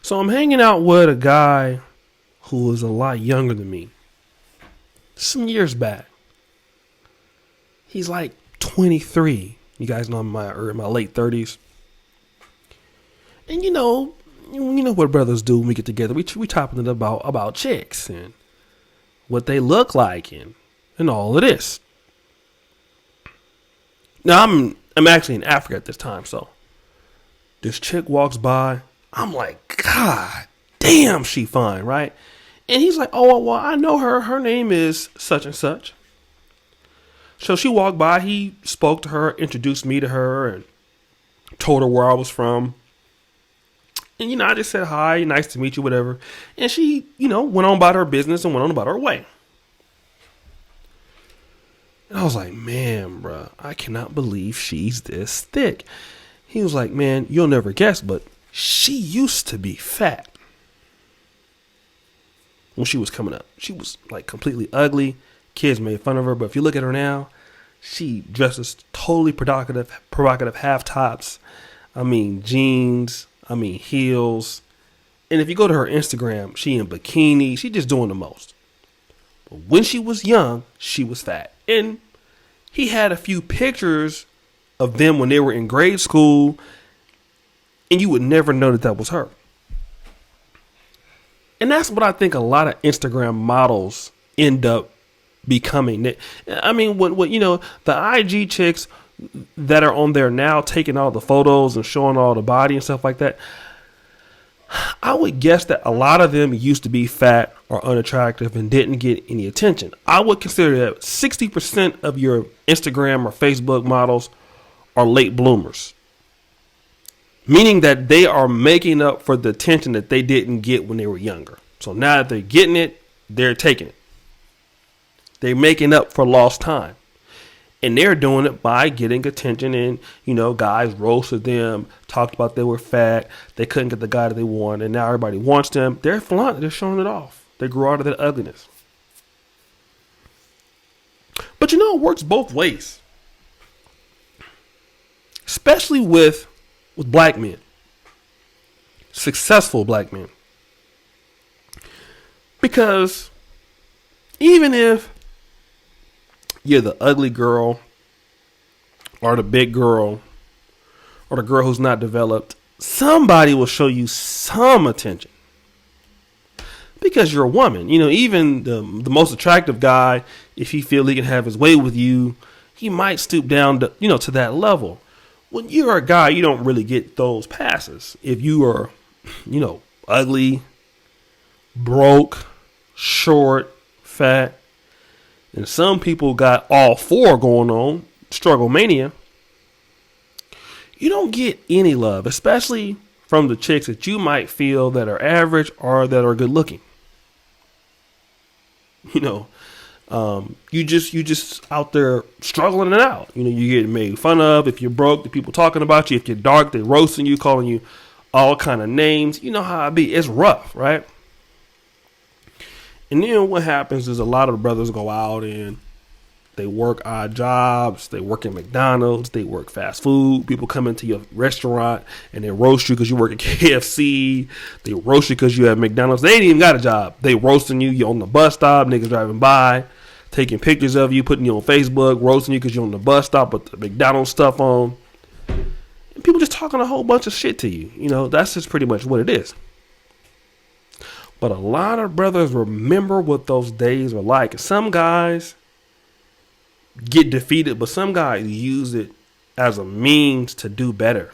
So I'm hanging out with a guy who was a lot younger than me. Some years back. He's like 23. You guys know I'm in my late 30s. And you know what brothers do when we get together. We talking about chicks and what they look like and all of this. Now I'm actually in Africa at this time, so this chick walks by. I'm like, God damn, she fine, right? And he's like, oh, well, I know her. Her name is such and such. So she walked by. He spoke to her, introduced me to her, and told her where I was from. And, I just said, hi, nice to meet you, whatever. And she, went on about her business and went on about her way. And I was like, man, bro, I cannot believe she's this thick. He was like, man, you'll never guess, but she used to be fat when she was coming up. She was like completely ugly. Kids made fun of her, but if you look at her now, she dresses totally provocative half tops. I mean, jeans. I mean, heels. And if you go to her Instagram, she in bikini. She just doing the most. But when she was young, she was fat. And he had a few pictures of them when they were in grade school, and you would never know that was her. And that's what I think a lot of Instagram models end up becoming. I mean, when the IG chicks that are on there now taking all the photos and showing all the body and stuff like that, I would guess that a lot of them used to be fat or unattractive and didn't get any attention. I would consider that 60% of your Instagram or Facebook models are late bloomers, meaning that they are making up for the attention that they didn't get when they were younger. So now that they're getting it, they're taking it. They're making up for lost time. And they're doing it by getting attention, and, guys roasted them, talked about they were fat, they couldn't get the guy that they wanted, and now everybody wants them. They're flaunting, they're showing it off. They grew out of that ugliness. But it works both ways. Especially with black men. Successful black men. Because even if you're the ugly girl or the big girl or the girl who's not developed, somebody will show you some attention because you're a woman. Even the most attractive guy, if he feels he can have his way with you, he might stoop down to that level. When you're a guy, you don't really get those passes. If you are, ugly, broke, short, fat, and some people got all four going on, struggle mania, you don't get any love, especially from the chicks that you might feel that are average or that are good looking. You just out there struggling it out. You get made fun of. If you're broke, the people talking about you. If you're dark, they roasting you, calling you all kind of names. You know how it be. It's rough, right? And then what happens is a lot of the brothers go out and they work odd jobs. They work at McDonald's. They work fast food. People come into your restaurant and they roast you because you work at KFC. They roast you because you have McDonald's. They ain't even got a job. They roasting you. You're on the bus stop. Niggas driving by, taking pictures of you, putting you on Facebook, roasting you because you're on the bus stop with the McDonald's stuff on. And people just talking a whole bunch of shit to you. That's just pretty much what it is. But a lot of brothers remember what those days were like. Some guys get defeated, but some guys use it as a means to do better.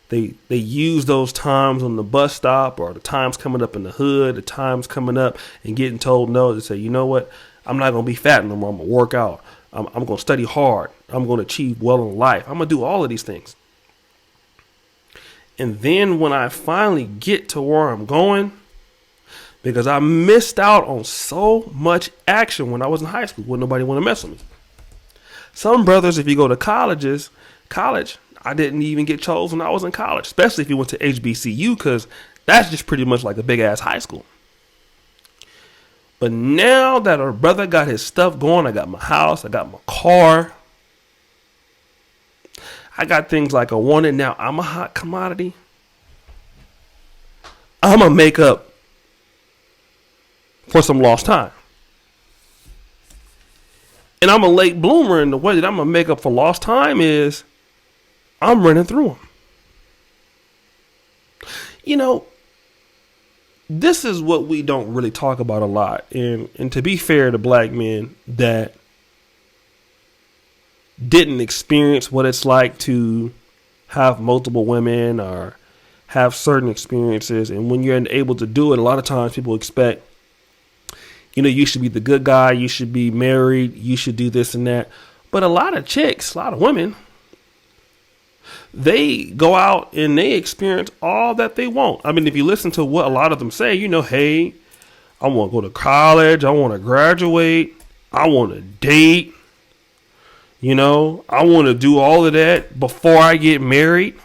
They use those times on the bus stop or the times coming up in the hood, the times coming up and getting told no, to say, you know what, I'm not going to be fat no more. I'm going to work out. I'm going to study hard. I'm going to achieve well in life. I'm going to do all of these things. And then when I finally get to where I'm going, because I missed out on so much action when I was in high school. Wouldn't nobody want to mess with me. Some brothers, if you go to college, I didn't even get chosen when I was in college. Especially if you went to HBCU, because that's just pretty much like a big ass high school. But now that our brother got his stuff going, I got my house, I got my car. I got things like I wanted. Now I'm a hot commodity. I'm going to make up for some lost time. And I'm a late bloomer, and the way that I'm going to make up for lost time is I'm running through them. You know, this is what we don't really talk about a lot. And to be fair to black men that didn't experience what it's like to have multiple women or have certain experiences, and when you're able to do it, a lot of times people expect, you know, you should be the good guy, you should be married, you should do this and that. But a lot of chicks, a lot of women, they go out and they experience all that they want. I mean, if you listen to what a lot of them say, you know, hey, I want to go to college, I want to graduate, I want to date, you know, I want to do all of that before I get married.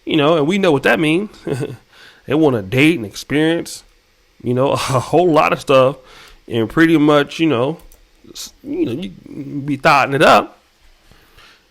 You know, and we know what that means. They want to date and experience, you know, a whole lot of stuff, and pretty much, you be thotting it up.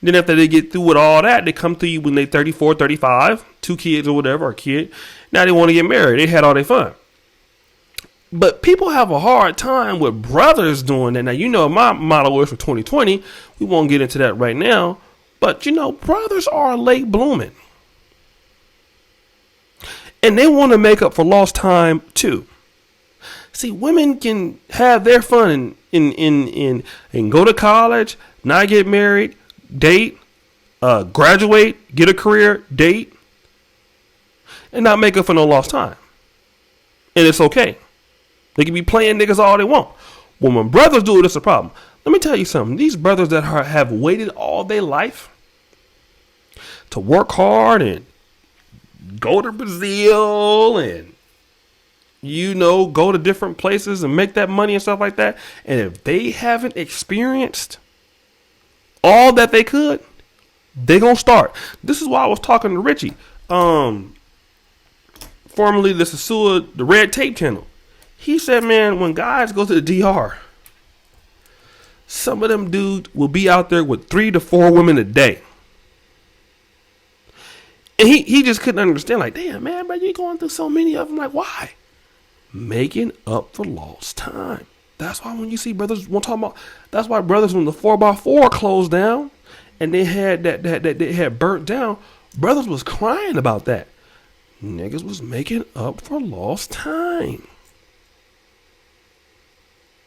Then after they get through with all that, they come to you when they're 34, 35, 2 kids or whatever, or a kid. Now they want to get married. They had all their fun. But people have a hard time with brothers doing that. Now, you know, my motto is for 2020. We won't get into that right now. But, you know, brothers are late blooming. And they want to make up for lost time, too. See, women can have their fun and go to college, not get married, date, graduate, get a career, date, and not make up for no lost time. And it's okay. They can be playing niggas all they want. When brothers do it, it's a problem. Let me tell you something. These brothers that have waited all their life to work hard and go to Brazil and, you know, go to different places and make that money and stuff like that. And if they haven't experienced all that they could, they gonna start. This is why I was talking to Richie, formerly the Sasua, the Red Tape Channel. He said, man, when guys go to the DR, some of them dudes will be out there with 3 to 4 women a day. And he just couldn't understand, like, damn, man, but you're going through so many of them. Like, why? Making up for lost time. That's why when you see brothers, we'll talk about, that's why brothers, when the 4x4 closed down and they had that they had burnt down, brothers was crying about that. Niggas was making up for lost time.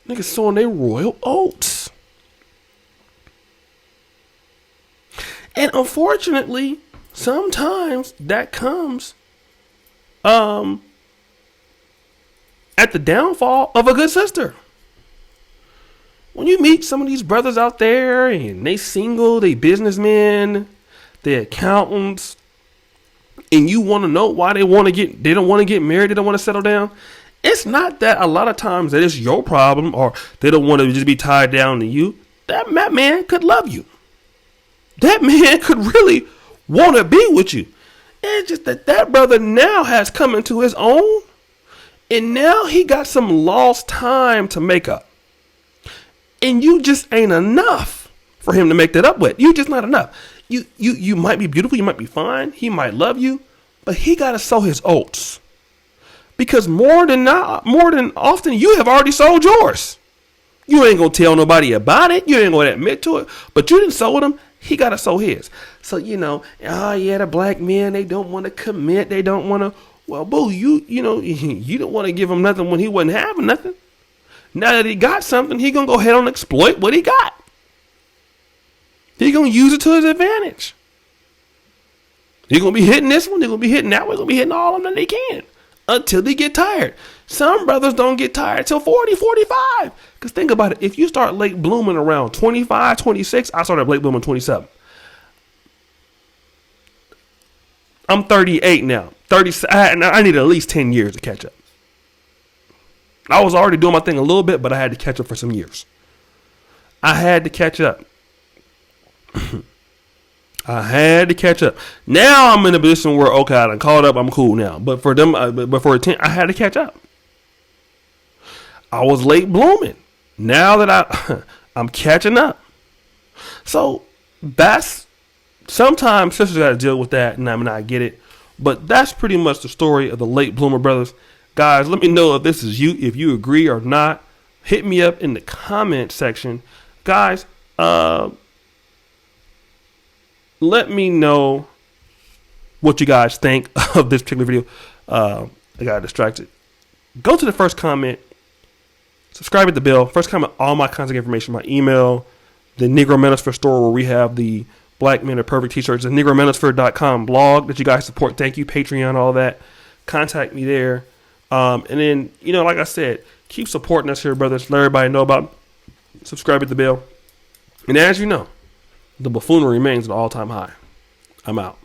Niggas sowing their royal oats. And unfortunately, sometimes that comes at the downfall of a good sister. When you meet some of these brothers out there and they single, they businessmen, they accountants, and you want to know why they don't want to get married, they don't want to settle down. It's not that a lot of times that it's your problem or they don't want to just be tied down to you. That man could love you. That man could really want to be with you. It's just that brother now has come into his own, and now he got some lost time to make up. And you just ain't enough for him to make that up with. You just not enough. You might be beautiful, you might be fine, he might love you, but he got to sow his oats. Because more than often, you have already sold yours. You ain't going to tell nobody about it. You ain't going to admit to it. But you didn't sow him. He got to sow his. So, you know, the black men, they don't want to commit. They don't want to. Well, boo, you don't want to give him nothing when he wasn't having nothing. Now that he got something, he going to go ahead and exploit what he got. He going to use it to his advantage. He going to be hitting this one. They're going to be hitting that one. They're going to be hitting all of them that they can. Until they get tired. Some brothers don't get tired till 40, 45. Because think about it. If you start late blooming around 25, 26, I started late blooming 27. I'm 38 now. 30. I need at least 10 years to catch up. I was already doing my thing a little bit, but I had to catch up for some years. I had to catch up. I had to catch up. Now I'm in a position where, okay, I done caught up. I'm cool now. But for them, for a 10, I had to catch up. I was late blooming. Now that I'm catching up. So that's, sometimes sisters got to deal with that. And I mean, I get it. But that's pretty much the story of the late bloomer brothers. Guys, let me know if this is you, if you agree or not. Hit me up in the comment section. Guys, let me know what you guys think of this particular video. I got distracted. Go to the first comment. Subscribe at the bell. First comment, all my contact information, my email, the Negro Manosphere store where we have the Black Men Are Perfect t-shirts, the NegroManosphere.com blog that you guys support. Thank you, Patreon, all that. Contact me there. And then, like I said, keep supporting us here, brothers. Let everybody know about it. Subscribe at the bell. And as you know, the buffoonery remains at an all-time high. I'm out.